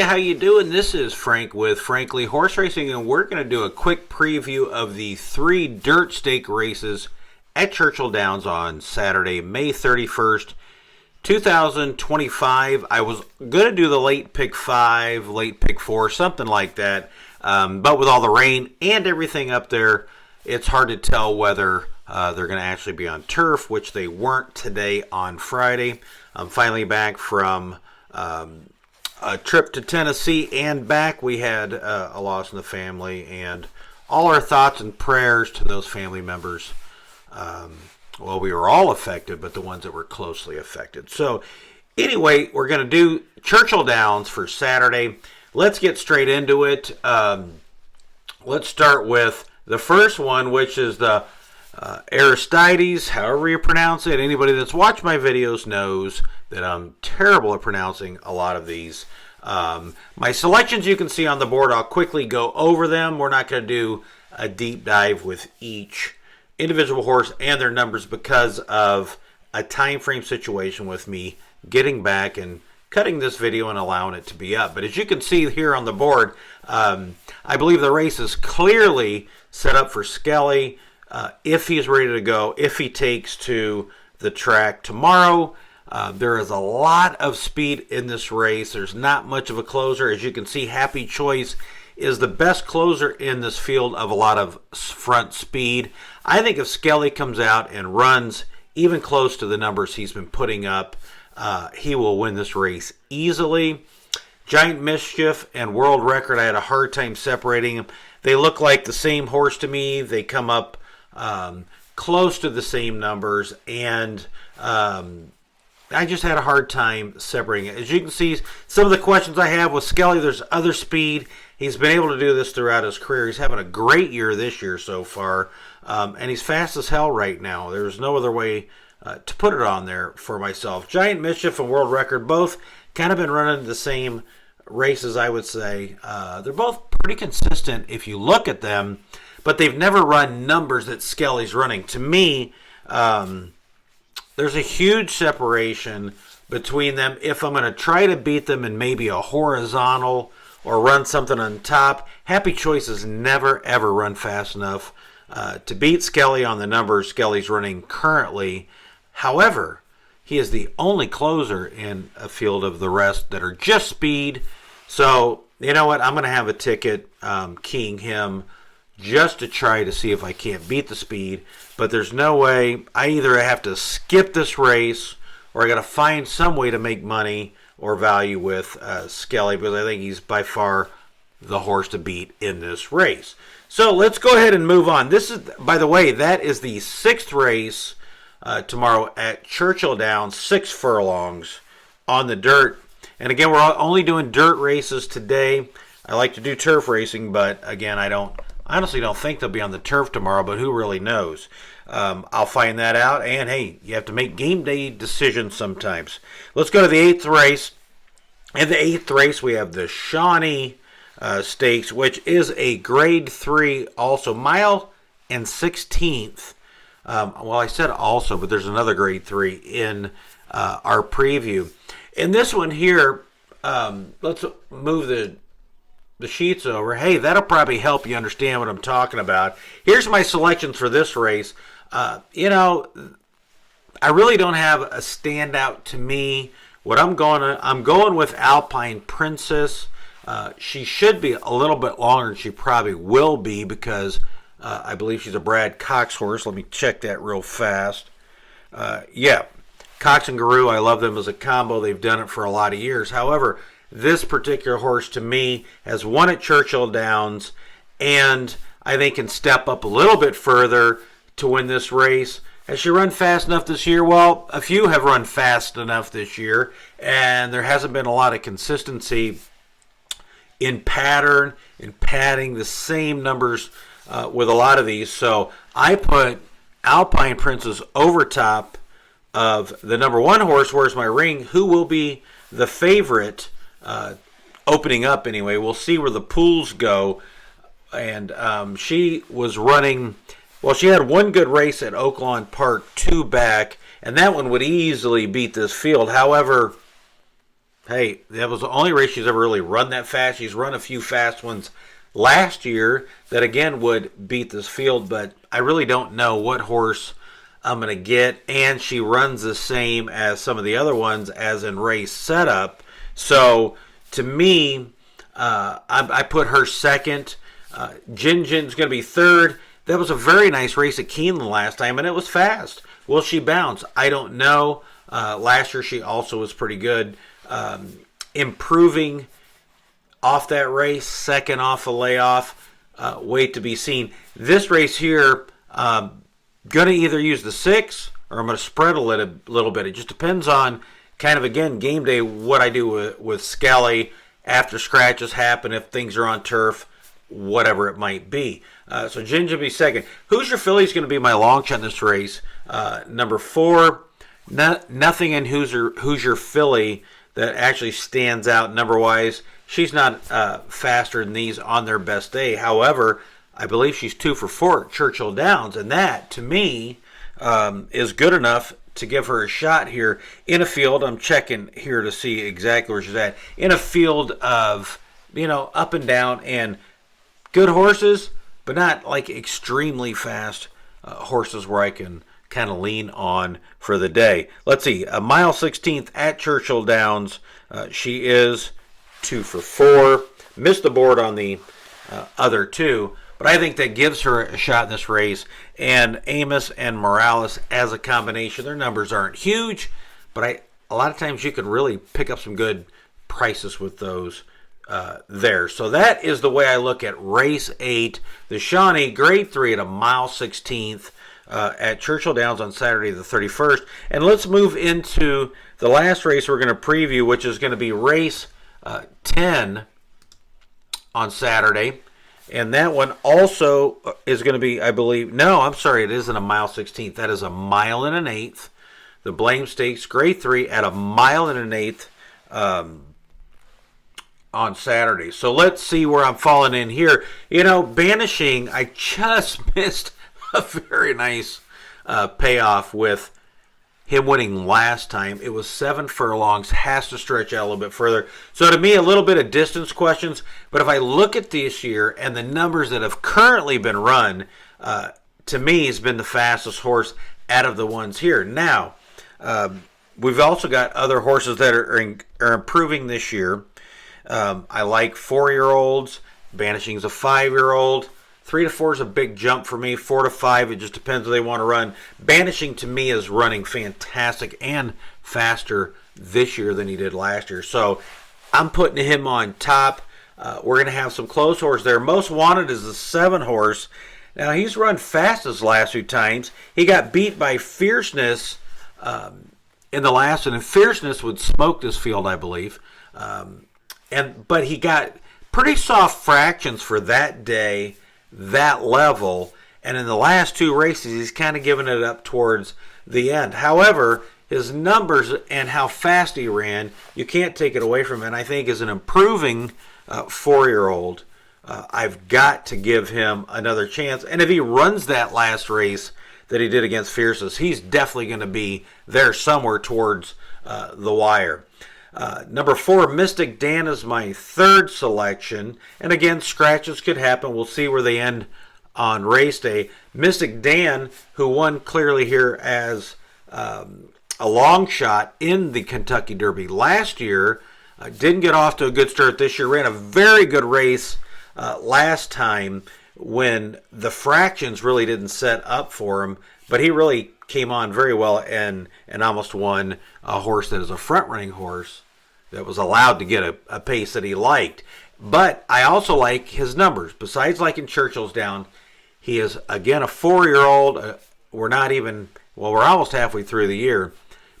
how you doing? This is Frank with Frankly HorseRacing, and we're going to do a quick preview of the 3 dirt stake races at Churchill Downs on Saturday, May 31st, 2025. I was going to do the late pick 5, late pick 4, something like that, but with all the rain and everything up there, it's hard to tell whether they're going to actually be on turf, which they weren't today on Friday. I'm finally back from a trip to Tennessee and back. We had a loss in the family, and all our thoughts and prayers to those family members. Well, we were all affected, but the ones that were closely affected. So anyway, we're going to do Churchill Downs for Saturday. Let's get straight into it. Let's start with the first one, which is the Aristides, however you pronounce it. Anybody that's watched my videos knows that I'm terrible at pronouncing a lot of these. My selections you can see on the board. I'll quickly go over them. We're not going to do a deep dive with each individual horse and their numbers because of a time frame situation with me getting back and cutting this video and allowing it to be up. But as you can see here on the board, I believe the race is clearly set up for Skelly if he's ready to go, if he takes to the track tomorrow. There is a lot of speed in this race. There's not much of a closer. As you can see, Happy Choice is the best closer in this field of a lot of front speed. I think if Skelly comes out and runs even close to the numbers he's been putting up, he will win this race easily. Giant Mischief and World Record, I had a hard time separating them. They look like the same horse to me. They come up close to the same numbers, and I just had a hard time separating it. As you can see, some of the questions I have with Skelly, there's other speed. He's been able to do this throughout his career. He's having a great year this year so far, and he's fast as hell right now. There's no other way to put it on there for myself. Giant Mischief and World Record both kind of been running the same races, I would say. They're both pretty consistent if you look at them, but they've never run numbers that Skelly's running. To me, there's a huge separation between them. If I'm going to try to beat them in maybe a horizontal or run something on top, Happy Choice has never, ever run fast enough to beat Skelly on the numbers Skelly's running currently. However, he is the only closer in a field of the rest that are just speed. So, you know what? I'm going to have a ticket keying him just to try to see if I can't beat the speed. But there's no way. I either have to skip this race or I got to find some way to make money or value with Skelly, because I think he's by far the horse to beat in this race. So let's go ahead and move on. This is, by the way, that is the 6th race tomorrow at Churchill Downs, 6 furlongs on the dirt. And again, we're only doing dirt races today. I like to do turf racing, but again, I honestly don't think they'll be on the turf tomorrow, but who really knows? I'll find that out. And hey, you have to make game day decisions sometimes. Let's go to the 8th race. In the 8th race, we have the Shawnee Stakes, which is a grade 3 also, mile and 16th. Well, I said also, but there's another grade 3 in our preview. In this one here, let's move the sheets over. Hey, that'll probably help you understand what I'm talking about. Here's my selections for this race. You know, I really don't have a standout to me. I'm going with Alpine Princess. She should be a little bit longer than she probably will be because I believe she's a Brad Cox horse. Let me check that real fast. Yeah, Cox and Guru, I love them as a combo. They've done it for a lot of years. However, this particular horse to me has won at Churchill Downs and I think can step up a little bit further to win this race. Has she run fast enough this year? Well, a few have run fast enough this year, and there hasn't been a lot of consistency in pattern, in padding, the same numbers with a lot of these. So I put Alpine Princess over top of the number 1 horse, Where's My Ring, who will be the favorite opening up anyway. We'll see where the pools go. And she was running, well, she had one good race at Oaklawn Park 2 back, and that one would easily beat this field. However, Hey, that was the only race she's ever really run that fast. She's run a few fast ones last year that again would beat this field, but I really don't know what horse I'm going to get. And she runs the same as some of the other ones as in race setup. So to me, I put her second. Jin Jin's going to be third. That was a very nice race at Keeneland last time, and it was fast. Will she bounce? I don't know. Last year she also was pretty good. Improving off that race, second off a layoff. Wait to be seen. This race here, going to either use the 6 or I'm going to spread a little bit. It just depends on kind of, again, game day, what I do with Skelly after scratches happen, if things are on turf, whatever it might be. So Ginger will be second. Who's Your Filly is going to be my long shot in this race. Number 4, nothing in Who's Your Filly that actually stands out number-wise. She's not faster than these on their best day. However, I believe she's 2 for 4 at Churchill Downs, and that, to me, is good enough to give her a shot here in a field. I'm checking here to see exactly where she's at. In a field of, up and down and good horses, but not like extremely fast horses where I can kind of lean on for the day. Let's see, a mile 16th at Churchill Downs. She is 2 for 4. Missed the board on the other 2, but I think that gives her a shot in this race. And Amos and Morales as a combination, their numbers aren't huge, but a lot of times you can really pick up some good prices with those there. So that is the way I look at race 8, the Shawnee Grade 3 at a mile 16th at Churchill Downs on Saturday the 31st. And let's move into the last race we're going to preview, which is going to be race 10 on Saturday. And that one also is going to be, I believe, no, I'm sorry, it isn't a mile 16th. That is a mile and an eighth. The Blame Stakes Grade 3 at a mile and an eighth on Saturday. So let's see where I'm falling in here. Banishing, I just missed a very nice payoff with him winning last time. It was 7 furlongs, has to stretch out a little bit further. So to me, a little bit of distance questions. But if I look at this year and the numbers that have currently been run, to me, he's been the fastest horse out of the ones here. Now, we've also got other horses that are improving this year. I like 4-year-olds. Banishing's a 5-year-old. 3 to 4 is a big jump for me. 4 to 5, it just depends if they want to run. Banishing, to me, is running fantastic and faster this year than he did last year. So I'm putting him on top. We're going to have some close horses there. Most Wanted is the 7 horse. Now, he's run fast his last 2 times. He got beat by Fierceness in the last one, and Fierceness would smoke this field, I believe. But he got pretty soft fractions for that day, that level, and in the last 2 races he's kind of given it up towards the end. However, his numbers and how fast he ran, you can't take it away from him. And I think as an improving 4-year-old, I've got to give him another chance. And if he runs that last race that he did against Fierces, he's definitely going to be there somewhere towards the wire. Number 4, Mystic Dan is my 3rd selection. And again, scratches could happen. We'll see where they end on race day. Mystic Dan, who won clearly here as a long shot in the Kentucky Derby last year, didn't get off to a good start this year. Ran a very good race last time when the fractions really didn't set up for him. But he really came on very well and almost won a horse that is a front-running horse that was allowed to get a pace that he liked. But I also like his numbers. Besides liking Churchill's Down, he is, again, a 4-year-old. We're almost halfway through the year.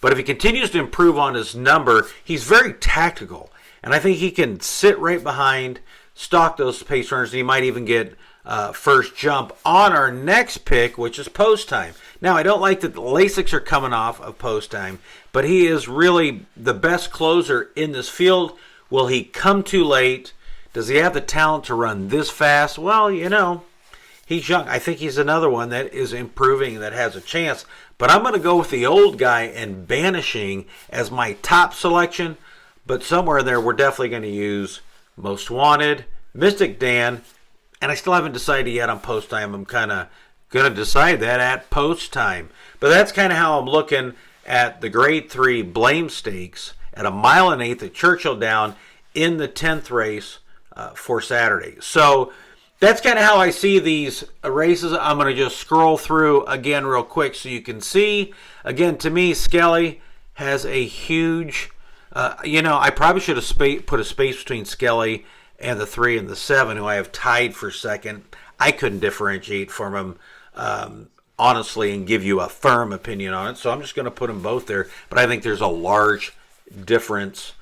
But if he continues to improve on his number, he's very tactical. And I think he can sit right behind, stalk those pace runners, and he might even get first jump on our next pick, which is Post Time. Now, I don't like that the Lasix are coming off of Post Time, but he is really the best closer in this field. Will he come too late? Does he have the talent to run this fast? Well, he's young. I think he's another one that is improving, that has a chance. But I'm going to go with the old guy and Banishing as my top selection. but somewhere in there we're definitely going to use Most Wanted, Mystic Dan, and I still haven't decided yet on post time. I'm kind of going to decide that at post time. But that's kind of how I'm looking at the Grade 3 Blame Stakes at 1.1 miles at Churchill Downs in the 10th race for Saturday. So that's kind of how I see these races. I'm going to just scroll through again real quick so you can see. Again, to me, Skelly has a huge, I probably should have put a space between Skelly and the 3 and the 7, who I have tied for second. I couldn't differentiate from them, honestly, and give you a firm opinion on it. So I'm just going to put them both there. But I think there's a large difference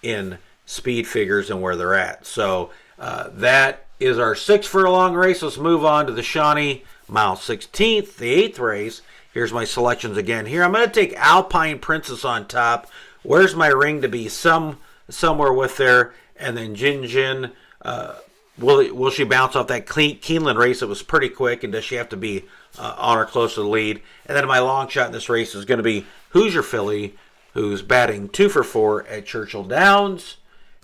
in speed figures and where they're at. So that is our 6 furlong race. Let's move on to the Shawnee mile 16th, the 8th race. Here's my selections again. Here I'm going to take Alpine Princess on top. Where's my ring to be? Somewhere with there. And then Jin Jin, will she bounce off that Keeneland race? It was pretty quick, and does she have to be on or close to the lead? And then my long shot in this race is going to be Hoosier Filly, who's batting 2 for 4 at Churchill Downs.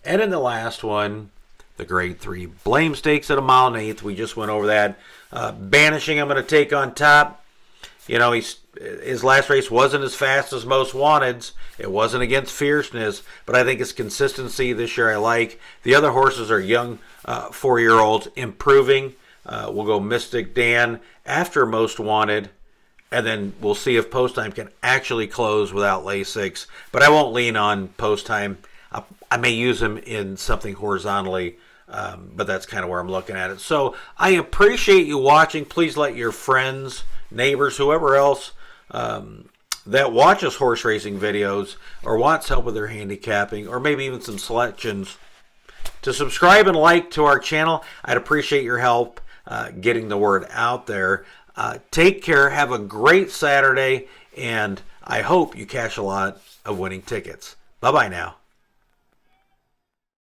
And in the last one, the Grade 3 Blame Stakes at 1.1 miles. We just went over that. Banishing, I'm going to take on top. His last race wasn't as fast as Most Wanted's. It wasn't against Fierceness, but I think his consistency this year I like. The other horses are young 4-year-olds improving. We'll go Mystic Dan after Most Wanted, and then we'll see if Post Time can actually close without Lasix. But I won't lean on Post Time. I may use him in something horizontally, but that's kind of where I'm looking at it. So I appreciate you watching. Please let your friends, neighbors, whoever else that watches horse racing videos or wants help with their handicapping or maybe even some selections to subscribe and like to our channel. I'd appreciate your help getting the word out there. Take care. Have a great Saturday, and I hope you cash a lot of winning tickets. Bye-bye now.